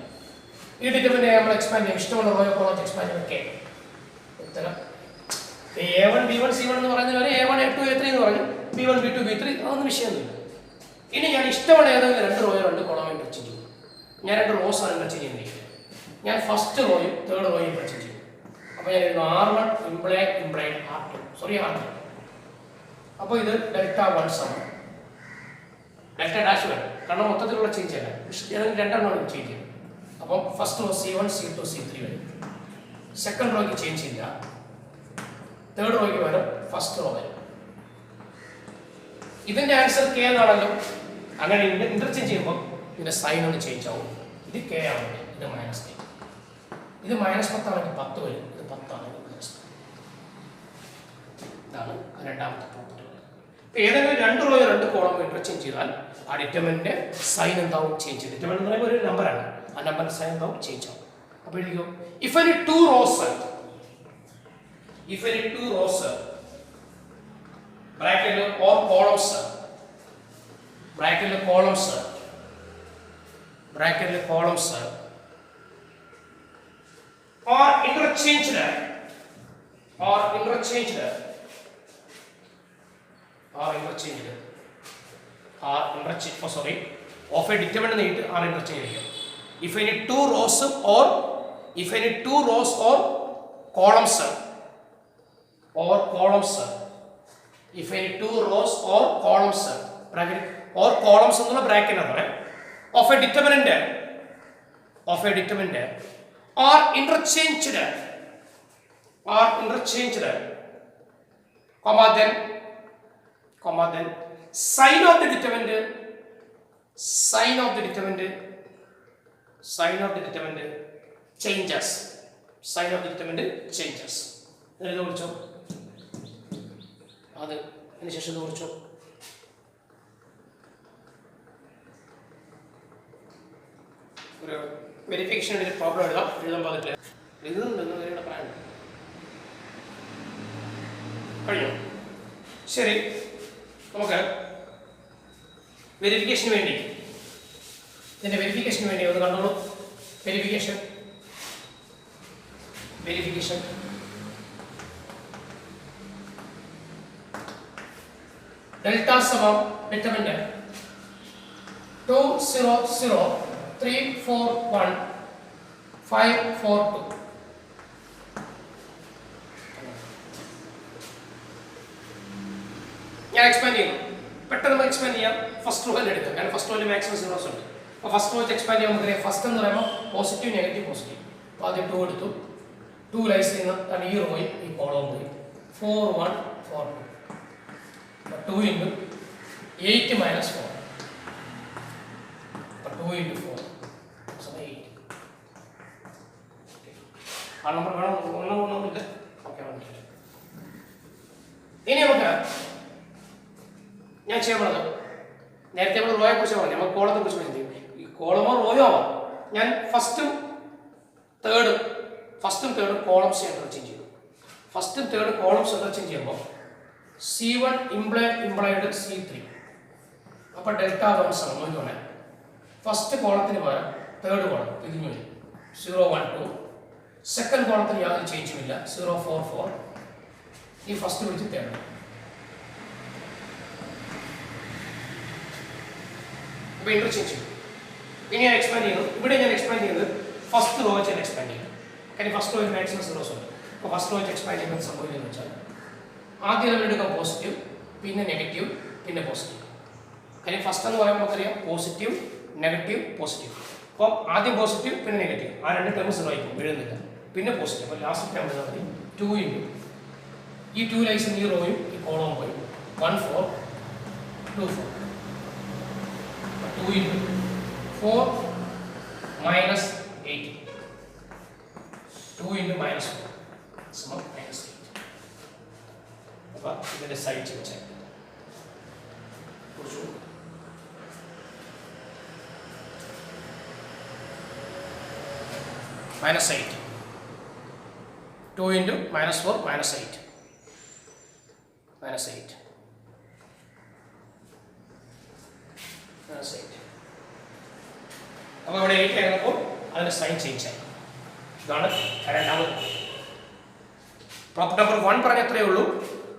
ഈ ഡിറ്റർമിനന്റ് നമ്മൾ എക്സ്പാൻഡ് ചെയ്യും. ഇഷ്ടമുള്ള റോയോ കോളം എക്സ്പാൻഡ് ചെയ്യും. ഓക്കെ, ഉത്തരം A1 B1 C1 എന്ന് പറയുന്നത് വരെ A1 A2 A3 എന്ന് പറഞ്ഞു. B1 B2 B3 അതൊന്നും വിഷയമൊന്നുമില്ല. ഇനി ഞാൻ ഇഷ്ടമുള്ള ഏതെങ്കിലും 2 റോയോ 2 കോളം ഇന്റർചേഞ്ച് ചെയ്യും. ഞാൻ 2 റോസ് ആണ് ഇന്റർചേഞ്ച് ചെയ്യുന്നത്. ഞാൻ ഫസ്റ്റ് റോയും തേർഡ് റോയും ഇന്റർചേഞ്ച് ചെയ്യും. അപ്പോൾ ഞാൻ R1 implied R2 sorry R3. അപ്പോൾ ഇത് ഡെൽറ്റ 1 സമം ഡെൽറ്റ ഡാഷ് വരും. കാരണം മൊത്തത്തിലുള്ള ചേഞ്ച് അല്ല, ഏതെങ്കിലും 2 എണ്ണം ചേഞ്ച് ചെയ്യും. അപ്പോൾ first row C1 C2 C3 വരും. സെക്കൻഡ് റോയ്ക്ക് ചേഞ്ച് ഇല്ല. തേർഡ് റോയ്ക്ക് വരും ഫസ്റ്റ് റോ വരും. ഇതിന്റെ ആൻസർ K എന്നാണല്ലോ. അങ്ങനെ ഇന്റർചേഞ്ച് ചെയ്യുമ്പോൾ ഇതിന്റെ സൈൻ ഒന്ന് ചേഞ്ച് ആവും. ഇത് K ആണെങ്കിൽ ഇത് -K. ഇത് -10 ആണെങ്കിൽ 10 വരും. ഇത് 10 ആണെങ്കിൽ -10. ഇതാണ് രണ്ടാമത്തെ പ്രോപ്പർട്ടി. ഏതെങ്കിലും 2 റോയോ 2 കോളമോ ഇന്റർചേഞ്ച് ചെയ്താൽ ആ ഡിറ്റർമിനന്റ് സൈൻ എന്താവും ചേഞ്ച് ചെയ്യും. ഡിറ്റർമിനന്റ് എന്ന് പറയുമ്പോൾ ഒരു നമ്പറാണ്. ആ നമ്പറിന്റെ സൈൻ എന്താവും ചേഞ്ച് ആവും. അപ്പോൾ എഴുതിക്കോ if any two rows bracket or columns are interchanged of a determinant are interchanged. If any two rows or columns if any two rows or columns bracket or columns എന്നുള്ള bracket ആണ് of a determinant are interchanged then sign of the determinant changes. എഴുതി വിളിച്ചോ അത് അതിനുശേഷം കുറിച്ചോ. ഒരു verification problem എഴുതാൻ പാടില്ല. എഴുതുന്നുണ്ടെന്ന് പറയാൻ കഴിഞ്ഞു. ശരി, നമുക്ക് വെരിഫിക്കേഷന് വേണ്ടി ഇതിന്റെ വെരിഫിക്കേഷന് വേണ്ടി ഒന്ന് കണ്ടോളൂ. വെരിഫിക്കേഷൻ ഡെൽറ്റ സമം ഡിറ്റർമിനന്റ് 2 0 0 3 4 1 5 4 2. ഞാൻ എക്സ്പാൻഡ് ചെയ്യുന്നു. പെട്ടെന്ന് എക്സ്പാൻഡ് ചെയ്യാം. ഫസ്റ്റ് റോ തന്നെ എടുക്കാം, കാരണം ഫസ്റ്റ് റോയിൽ മാക്സിമം സീറോസ് ഉണ്ട്. അപ്പോൾ ഫസ്റ്റ് റോ എക്സ്പാൻഡ് ചെയ്യാൻ നമുക്ക് ഫസ്റ്റ് എന്ന് പറയുമ്പോൾ പോസിറ്റീവ് നെഗറ്റീവ് പോസിറ്റീവ്. അപ്പോൾ ആദ്യം 2 എടുത്തു. 2 ലൈസ് ചെയ്യുന്ന ഈ റോയും ഈ കോളവും പോയി 4 1 4 2. 2 into 8 minus 4. 2 into 4 is 8. ആ നമ്പർ വേണം ഒന്നുമില്ല. ഓക്കെ, ഇനി നമുക്ക് ഞാൻ ചെയ്യാൻ പറഞ്ഞത് നേരത്തെ നമ്മൾ റോയെ കുറിച്ച് പറഞ്ഞു, നമ്മൾ കോളത്തെ കുറിച്ച് പറഞ്ഞു. ഈ കോളമോ റോയോ ആവാം. ഞാൻ ഫസ്റ്റും തേർഡും കോളംസ് ഇന്റർചേഞ്ച് ചെയ്തു. ഫസ്റ്റും തേർഡും കോളംസ് ഇന്റർചേഞ്ച് ചെയ്യുമ്പോൾ C1 ഇംപ്ലൈഡ് C3. അപ്പോൾ ഡെൽറ്റ 1 സമം എന്ന് പറഞ്ഞാൽ ഫസ്റ്റ് കോളത്തിന് പകരം തേർഡ് കോളം തിരിഞ്ഞു വരും 0 1 2. സെക്കൻഡ് കോളത്തിന് യാതൊരു ചേഞ്ചും ഇല്ല 0 4 4. ഈ ഫസ്റ്റ് വിളിച്ച് തേർഡ്. അപ്പോൾ ഇന്റർചേഞ്ച് ചെയ്യും. ഇനി ഞാൻ എക്സ്പാൻഡ് ചെയ്യുന്നു. ഇവിടെ ഞാൻ എക്സ്പാൻഡ് ചെയ്യുന്നത് ഫസ്റ്റ് റോ വെച്ച് ഞാൻ എക്സ്പാൻഡ് ചെയ്യും. കാര്യം ഫസ്റ്റ് റോയിൽ മാക്സിമം സീറോസ് ഉണ്ട്. അപ്പോൾ ഫസ്റ്റ് റോ വെച്ച് എക്സ്പാൻഡ് ചെയ്യുന്നത് സംഭവിക്കുന്നത് വെച്ചാൽ ആദ്യം നമ്മൾ എടുക്കാം പോസിറ്റീവ്, പിന്നെ നെഗറ്റീവ്, പിന്നെ പോസിറ്റീവ്. കാര്യം ഫസ്റ്റ് എന്ന് പറയുമ്പോൾ നമുക്കറിയാം പോസിറ്റീവ് നെഗറ്റീവ് പോസിറ്റീവ്. അപ്പോൾ ആദ്യം പോസിറ്റീവ് പിന്നെ നെഗറ്റീവ്, ആ 2 ടേംസ് സീറോയ്ക്കും വീഴുന്നില്ല. പിന്നെ പോസിറ്റീവ്. അപ്പോൾ ലാസ്റ്റ് ടേം എന്താ മതി 2 into ഈ 2 ലൈസ് ഈ റോയും ഈ കോളവും പോയി 1 4 2 4. 2 into 4 minus 8. 2 into -4 സമം -8. അപ്പോൾ ഇതിൻ്റെ സൈൻ ചേഞ്ച് ആയി -8 2 into -4 -8 -8 അപ്പോൾ ഇവിടെ 8 ആയിരുന്നപ്പോൾ അതിൻ്റെ സൈൻ ചേഞ്ച് ആയി. ഇതാണ് രണ്ടാമത്. പ്രോപ്പർട്ടി നമ്പർ 1 പറഞ്ഞ എത്രയേ ഉള്ളൂ,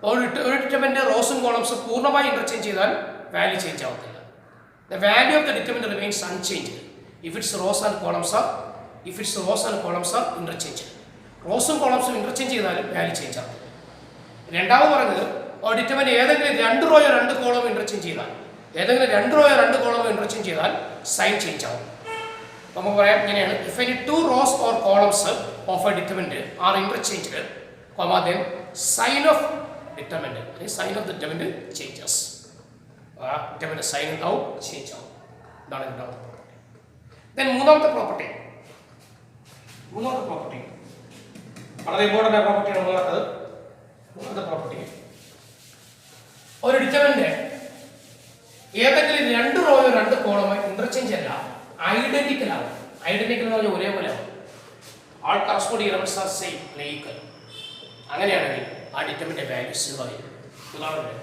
ഒരു ഡിറ്റർമിനന്റ് റോസും കോളംസും പൂർണ്ണമായി ഇന്റർചേഞ്ച് ചെയ്താൽ വാല്യൂ ചേഞ്ച് ആവത്തില്ല. The value of the determinant remains unchanged if its rows and columns are interchange. റോസും കോളംസും ഇന്റർചേഞ്ച് ചെയ്താലും വാല്യൂ ചേഞ്ച് ആവും. രണ്ടാമത് പറഞ്ഞത് ഒരു ഡിറ്റർമിനന്റ് ഏതെങ്കിലും 2 റോയോ 2 കോളമോ ഇന്റർചേഞ്ച് ചെയ്താൽ സൈൻ ചേഞ്ച് ആവും. നമുക്ക് പറയാം ഇങ്ങനെയാണ്, if any 2 rows or columns of a determinant are interchanged, then sign of determinant changes. Determinant sign now change out. Done in down. Then മൂന്നാമത്തെ പ്രോപ്പർട്ടി വളരെ ഇമ്പോർട്ടൻ്റ് ആയ പ്രോപ്പർട്ടിയാണ് മൂന്നാമത്തെ പ്രോപ്പർട്ടി. ഒരു ഡിറ്റർമിനന്റ് ഏതെങ്കിലും 2 റോയോ 2 കോളമോ ഇന്റർചേഞ്ച് അല്ല, ഐഡന്റിക്കൽ ആവും. ഐഡന്റിക്കൽ എന്ന് പറഞ്ഞാൽ ഒരേപോലെ ആവും. All corresponding elements are same, equal. അങ്ങനെയാണെങ്കിൽ ആ ഡിറ്റർമിനന്റ് വാല്യൂ 0 ആയിരിക്കും. ഉദാഹരണം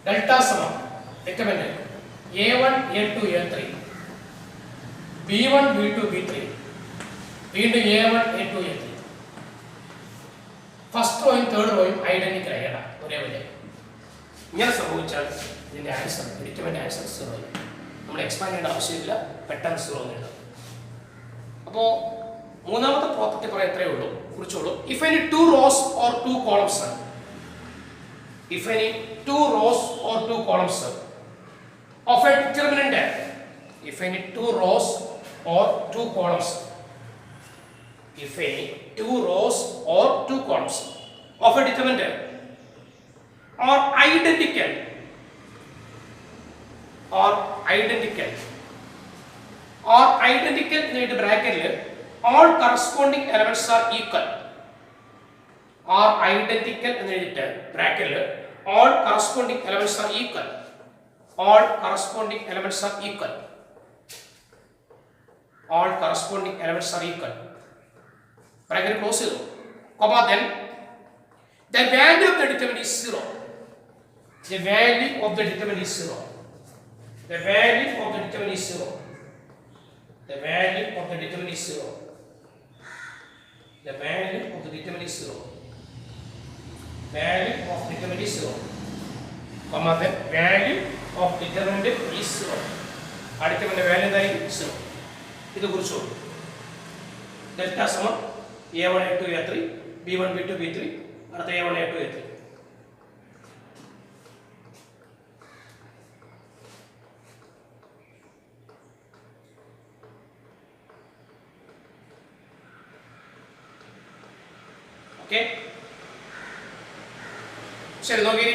ഡെൽറ്റ സമം determinant a1 a2 a3 b1 b2 b3 വീണ്ടും a1 a2 a3. ഫസ്റ്റ് റോയും തേർഡ് റോയും ഐഡന്റിക്കൽ ആയില്ല, ഒരേപോലെ. ഇങ്ങനെ സംഭവിച്ചാൽ ഇതിന്റെ ആൻസർ ഡിറ്റർമിനന്റ് ആൻസർ 0 ആയിരിക്കും. നമ്മൾ എക്സ്പാൻഡ് ചെയ്യേണ്ട ആവശ്യമില്ല, പെട്ടെന്ന് 0 എന്നുണ്ട്. അപ്പോൾ മൂന്നാമത്തെ പ്രോപ്പർട്ടി പറയാൻ എത്രയേ ഉള്ളൂ, കുറിച്ചുള്ളൂ. If any 2 rows or 2 columns of a determinant are identical എന്നിട്ട് ബ്രാക്കറ്റിൽ all corresponding elements are equal. Are identical എന്ന് എഴുതിയിട്ട് ബ്രാക്കറ്റിൽ all corresponding elements are equal. Bracket close ചെയ്തു. then the value of the determinant is 0. The value of the determinant is 0. The value of the determinant is 0. The value of the determinant is 0. The value of the determinant is 0. Value of determinant is 0. Comma the value of determinant is 0. Determinant value എന്തായിരിക്കും 0. ഇത് കുറിച്ചു. Delta സമം a1 a2 a3 b1 b2 b3 അടുത്ത a1 a2 a3. Okay, ശരി. നോക്കി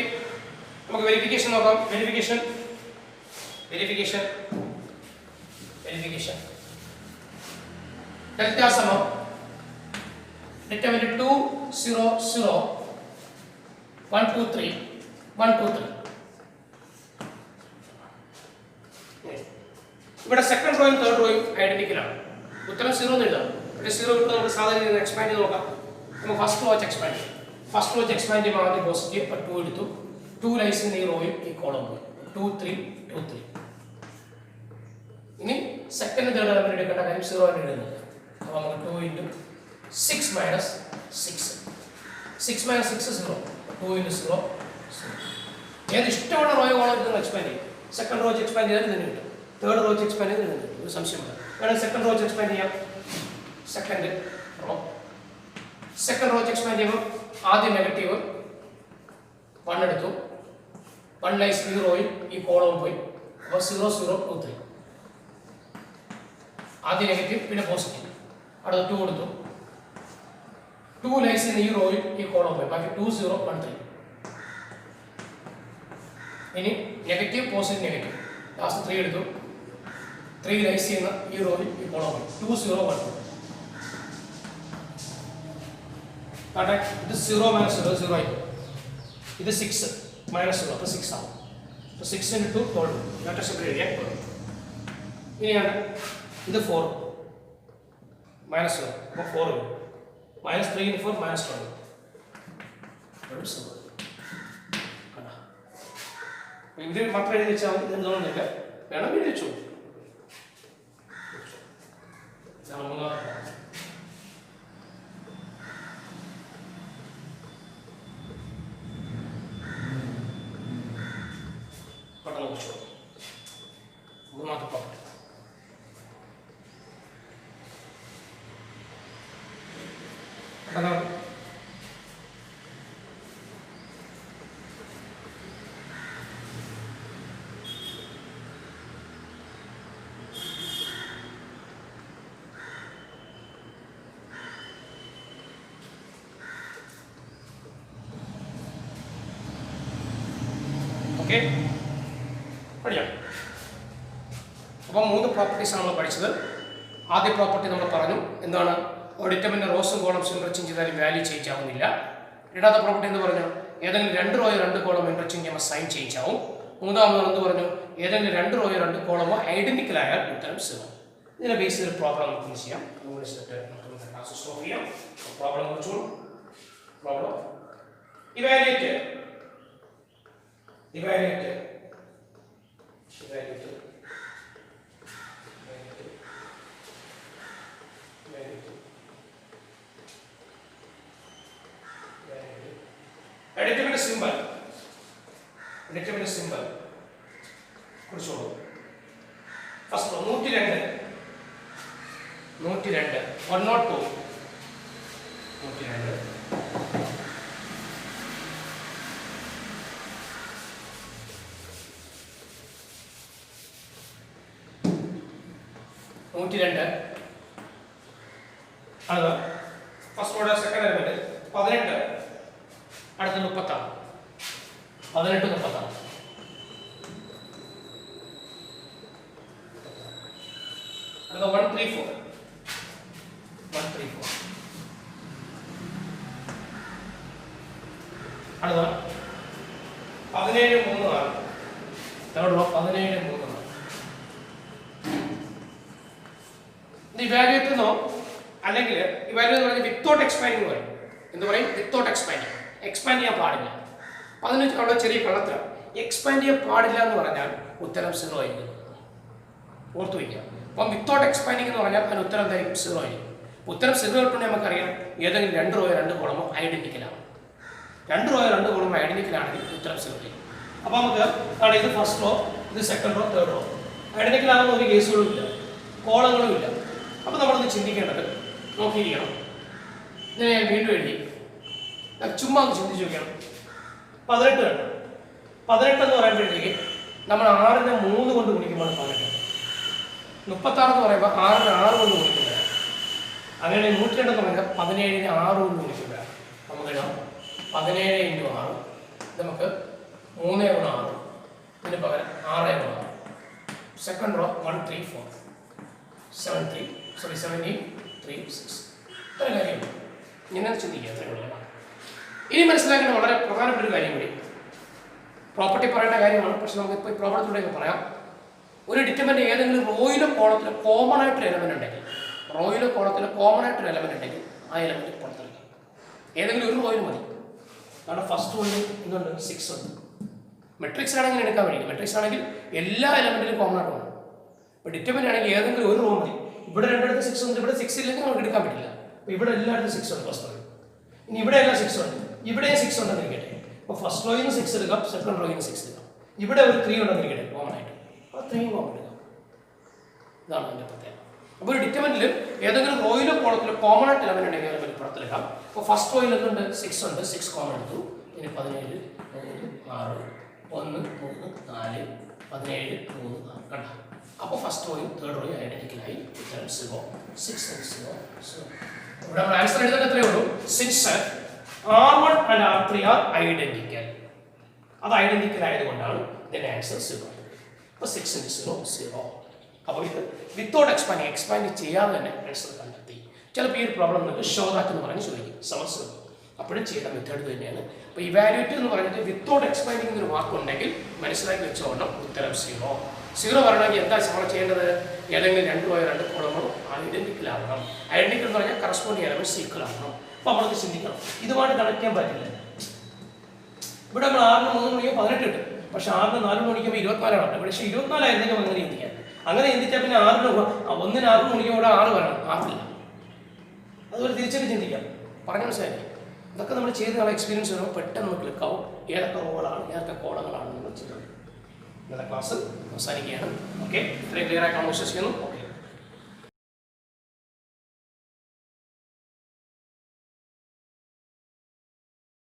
നമുക്ക് verification നോക്കാം. Verification delta സമം ഡിറ്റർമിനന്റ് 2 0 0 1 2 3 1 2 3. ഇവിടെ സെക്കൻഡ് റോയും തേർഡ് റോയും ഐഡന്റിക്കൽ ആണ്. ഉത്തരം 0 എന്ന് എഴുതാം. പക്ഷേ 0 ഇട്ട് നമുക്ക് സാധാരണ എക്സ്പാൻഡ് ചെയ്ത് നോക്കാം. നമുക്ക് ഫസ്റ്റ് റോ എക്സ്പാൻഡ് ചെയ്യുമ്പോൾ ആദ്യം പോസിറ്റീവ് 2 എടുത്തു. 2 ലൈസ് ഈ റോയും ഈ കോളം പോയി 2 3 2 3. ഇനി സെക്കൻഡ് തേർഡ് എലമെന്റ് എടുക്കേണ്ട കാര്യം 0 ആയിട്ട് എഴുതുന്നത്. അപ്പോൾ നമുക്ക് 2 into 6 minus 6 0. 2 into 0 ഏത് ഇഷ്ടമുള്ള റോയോ കോളം എടുത്ത് എക്സ്പാൻഡ് ചെയ്യും. സെക്കൻഡ് റോ എക്സ്പാൻഡ് ചെയ്താൽ ഇതിന് കിട്ടും, തേർഡ് റോ എക്സ്പാൻഡ് ചെയ്താൽ ഇതിന് കിട്ടും. ഒരു സംശയമില്ല. വേണമെങ്കിൽ സെക്കൻഡ് റോ എക്സ്പാൻഡ് ചെയ്യാം. സെക്കൻഡ് റോ എക്സ്പാൻഡ് ചെയ്യുമ്പോൾ ആദ്യം നെഗറ്റീവ് 1 എടുത്തു. 1 ലൈസ് ഈ റോയും ഈ കോളവും പോയി. അപ്പോൾ 0 0 2 3. ആദ്യം നെഗറ്റീവ് പിന്നെ പോസിറ്റീവ്. അടുത്ത 2 കൊടുത്തു. 2 ലൈസ് ഈ റോയും ഈ കോളവും പോയി. ബാക്കി 2 0 1 3. ഇനി നെഗറ്റീവ് പോസിറ്റീവ് നെഗറ്റീവ്. ലാസ്റ്റ് 3 എടുത്തു. 3 ലൈസ് ചെയ്യുന്ന ഈ റോയും ഈ കോളവും പോയി. 2 0 1 2. ഇത് 0 - 0 0 ആയി. ഇത് 6 മൈനസ് 2 അപ്പോൾ 6 ആവും. അപ്പോൾ 6 into 12 ഇരട്ട എഴുതിയാൽ 12. ഇനിയാണ് ഇത് 4 മൈനസ് 1 അപ്പോൾ 4 വരും. Minus 3 into 4 minus 12. ഇത് മാത്രം എഴുതി വെച്ചാൽ മതി. ഇതെന്ന് തോന്നുന്നില്ല, വേണം എഴുതി വെച്ചു. പെട്ടെന്ന് കുറിച്ചു മൂന്നാമത്തെ പ്രോപ്പർട്ടി. പെട്ടെന്ന് ഓക്കെ പഠിക്കാം. അപ്പോൾ 3 പ്രോപ്പർട്ടീസാണ് നമ്മൾ പഠിച്ചത്. ആദ്യ പ്രോപ്പർട്ടി നമ്മൾ പറഞ്ഞു എന്താണ്, ഡിറ്റർമിൻ്റെ റോസും കോളംസും ഇൻ്റർചേഞ്ച് ചെയ്താലും വാല്യൂ ചേഞ്ച് ആവുന്നില്ല. രണ്ടാമത്തെ പ്രോപ്പർട്ടി എന്ന് പറഞ്ഞു ഏതെങ്കിലും 2 റോയോ 2 കോളമോ ഇൻ്റർചേഞ്ച് ചെയ്യുമ്പോൾ സൈൻ ചേഞ്ച് ആവും. മൂന്നാമത് എന്ത് പറഞ്ഞു, ഏതെങ്കിലും 2 റോയോ 2 കോളമോ ഐഡന്റിക്കൽ ആയാൽ ഉത്തരം 0. ഇതിനെ ബേസ് ചെയ്ത് പ്രോബ്ലം നമുക്ക് ചെയ്യാം. സ്റ്റോപ്പ് ചെയ്യാം. പ്രോബ്ലം കുറിച്ചോളൂ. പ്രോബ്ലം ഇവാലുവേറ്റ് determinant symbol കുറിച്ചോളൂ. ഫസ്റ്റ് 102 102 102 അത് ഫസ്റ്റ് ഓർഡർ സെക്കൻഡ് എലിമെന്റ് 18 അടുത്ത 36 18 36 അടുത്ത 134 അടുത്ത 17 3 6 തേർഡ് റോ 17 3 6 ഇത് ഇവാലുവേറ്റ് എന്നോ അല്ലെങ്കിൽ ഇവാലുവേറ്റ് എന്ന് പറഞ്ഞാൽ വിത്തൗട്ട് എക്സ്പാൻഡിങ് പറയും. എന്ത് പറയും? Without expanding. എക്സ്പാൻഡ് ചെയ്യാൻ പാടില്ല. അതിന് അവിടെ ചെറിയ കള്ളത്തിലാണ്. എക്സ്പാൻഡ് ചെയ്യാൻ പാടില്ല എന്ന് പറഞ്ഞാൽ ഉത്തരം 0 ആയിരിക്കും. ഓർത്തു വയ്ക്കുക. അപ്പം വിത്തൗട്ട് എക്സ്പാൻഡിങ് എന്ന് പറഞ്ഞാൽ അതിന് ഉത്തരം എന്തായിരിക്കും? 0 ആയിരിക്കും. ഉത്തരം 0 കിട്ടുമ്പോൾ നമുക്കറിയാം ഏതെങ്കിലും 2 റോയോ 2 കോളമോ ഐഡന്റിക്കലാണ്. 2 റോയോ 2 കോളമോ ഐഡന്റിക്കലാണെങ്കിൽ ഉത്തരം 0 ആയിരിക്കും. അപ്പോൾ നമുക്ക് അവിടെ ഇത് ഫസ്റ്റ് റോ, ഇത് സെക്കൻഡ് റോ, തേർഡ് റോ ഐഡന്റിക്കലാകുന്ന ഒരു കേസുകളും ഇല്ല, കോളങ്ങളും ഇല്ല. അപ്പോൾ നമ്മളൊന്ന് ചിന്തിക്കേണ്ടത് നോക്കിയിരിക്കണം. ഇതിനെ ഞാൻ വീണ്ടും എഴുതി ചുമ്മാ ഒന്ന് ചിന്തിച്ച് നോക്കണം. 18 കണ്ടു. 18 എന്ന് പറയുമ്പോഴത്തേക്ക് നമ്മൾ 6നെ 3 കൊണ്ട് ഗുണിക്കുമ്പോൾ 18. 36 എന്ന് പറയുമ്പോൾ 6നെ 6 കൊണ്ട് ഗുണിക്കുമ്പോഴാണ്. അങ്ങനെ 102 എന്ന് പറയുമ്പോൾ 17നെ 6 കൊണ്ട് ഗുണിക്കുമ്പോഴാണ്. നമുക്ക് എഴുതാം 17 × 6. നമുക്ക് 3 × 6 ഇതിന് പകരം 6 × 6. Second row 134 17 3 6. ഇത്ര കാര്യമുള്ളൂ. ഇങ്ങനെ ചിന്തിക്കുക. അത്രയുള്ള ഇനി മനസ്സിലാക്കേണ്ട വളരെ പ്രധാനപ്പെട്ട ഒരു കാര്യം കൂടി, പ്രോപ്പർട്ടി പറയേണ്ട കാര്യമാണ്. പക്ഷെ നമുക്കിപ്പോൾ ഈ പ്രോബ്ലത്തിലൂടെ പറയാം. ഒരു ഡിറ്റർമിനന്റ് ഏതെങ്കിലും റോയിലോ കോളത്തിലോ കോമൺ ആയിട്ടൊരു എലമെന്റ് ഉണ്ടെങ്കിൽ, റോയിലോ കോളത്തിലോ കോമൺ ആയിട്ടൊരു എലമെന്റ് ഉണ്ടെങ്കിൽ ആ എലമെന്റ് പുറത്തെടുക്കും. ഏതെങ്കിലും ഒരു റോയിൽ മതി. കാരണം ഫസ്റ്റ് റോയിൽ എന്തുണ്ട്? 6 ഉണ്ട്. മെട്രിക്സ് ആണെങ്കിൽ എടുക്കാൻ വേണ്ടി, മെട്രിക്സ് ആണെങ്കിൽ എല്ലാ എലമെന്റിലും കോമൺ ആയിട്ട് വേണം. ഇപ്പോൾ ഡിറ്റർമിനന്റ് ആണെങ്കിൽ ഏതെങ്കിലും ഒരു റോ മതി. ഇവിടെ രണ്ടിടത്ത് 6 ഉണ്ട്, ഇവിടെ 6 ഇല്ലെങ്കിൽ നമുക്ക് എടുക്കാൻ പറ്റില്ല. അപ്പോൾ ഇവിടെ എല്ലായിടത്തും 6 ഉണ്ട് ഫസ്റ്റ് റോയിൽ. ഇനി ഇവിടെ എല്ലാം 6 ഉണ്ട്, ഇവിടെ 6 ഉണ്ടെന്ന് ഇരിക്കട്ടെ. അപ്പോൾ ഫസ്റ്റ് റോയിൽ നിന്ന് 6 എടുക്കാം, സെക്കൻഡ് റോയിൽ നിന്ന് 6 എടുക്കാം. ഇവിടെ ഒരു 3 ഉണ്ടെന്ന് ഇരിക്കട്ടെ കോമൺ ആയിട്ട്. അപ്പോൾ 3 കോമൺ എടുക്കാം. ഇതാണ് എൻ്റെ പ്രത്യേകത. അപ്പോൾ ഒരു ഡിറ്റർമിനന്റിൽ ഏതെങ്കിലും റോയിലോ കോളത്തിലോ കോമൺ ആയിട്ട് എലമെന്റ് ഉണ്ടെങ്കിൽ എലമെന്റ് പുറത്തെടുക്കാം. അപ്പോൾ ഫസ്റ്റ് റോയിൽ എന്തുണ്ട്? 6 ഉണ്ട്, 6 കോമൺ എടുത്തു. ഇനി 17 3 6 1 3 4 17 3 6 കണ്ട. അപ്പോൾ ഫസ്റ്റ് റോയും തേർഡ് റോയും ഐഡന്റിക്കലായി. ഉത്തരം 0 6 and 0 0. ഇവിടെ നമ്മൾ ആൻസർ എഴുതാൻ എത്രയേ ഉള്ളൂ? Since R1 and R3 are identical. അത് ഐഡന്റിക്കൽ ആയതുകൊണ്ടാണ് ഇതിന്റെ ആൻസർ 0. അപ്പോൾ 6 × 0 0. അപ്പോൾ ഇത് വിത്തൗട്ട് എക്സ്പാൻഡ് ചെയ്യാതെ തന്നെ ആൻസർ കണ്ടെത്തി. ചിലപ്പോൾ ഈ ഒരു പ്രോബ്ലം നിങ്ങൾക്ക് ഷോ ദാറ്റ് എന്ന് പറഞ്ഞ് ചോദിക്കും. സമസ്യ അപ്പോഴും ചെയ്യേണ്ട മെത്തേഡ് തന്നെയാണ്. അപ്പോൾ ഇവാലുവേറ്റ് എന്ന് പറഞ്ഞിട്ട് വിത്തൗട്ട് എക്സ്പ്ലൈനിങ് എന്നൊരു വാക്കുണ്ടെങ്കിൽ മനസ്സിലാക്കി വെച്ചോണം ഉത്തരം 0. 0 പറയണമെങ്കിൽ എന്താ നമ്മൾ ചെയ്യേണ്ടത്? ഏതെങ്കിലും 2 കോളങ്ങളും ഐഡന്റിക്കൽ ആവണം. ഐഡന്റിക്കൽ എന്ന് പറഞ്ഞാൽ കറസ്പോണ്ടിങ് എലമെന്റ്സ് ഈക്വൽ ആവണം. അപ്പോൾ നമ്മൾക്ക് ചിന്തിക്കണം, ഇതുമായിട്ട് കണക്ട് ചെയ്യാൻ പറ്റില്ല. ഇവിടെ നമ്മൾ 6ന് 3 മണിയോ 18 കിട്ടും, പക്ഷെ 6ന് 4 മണിക്കുമ്പോൾ 24 ആണ്. പക്ഷേ 24 ആയിരുന്നെങ്കിൽ അങ്ങനെ ചിന്തിക്കാം. അങ്ങനെ ചിന്തിച്ചാൽ പിന്നെ 1ന് 6 മണിക്കുമ്പോൾ 6 വരണം, 6 ഇല്ല. അതുപോലെ തിരിച്ചൊക്കെ ചിന്തിക്കാം. പറഞ്ഞ മനസ്സിലായി? ഇതൊക്കെ നമ്മൾ ചെയ്ത് നമ്മളെ എക്സ്പീരിയൻസ് വരുമ്പോൾ പെട്ടെന്ന് നമുക്ക് ക്ലിക്കാവും ഏതൊക്കെ റോകളാണ് ഏതൊക്കെ കോളങ്ങളാണ് നമ്മൾ ചെയ്തത്. ഇന്നത്തെ ക്ലാസ് അവസാനിക്കുകയാണ്. ഓക്കെ, ഇത്രയും ക്ലിയർ ആയിട്ടാണ് വിശ്വസിക്കുന്നു.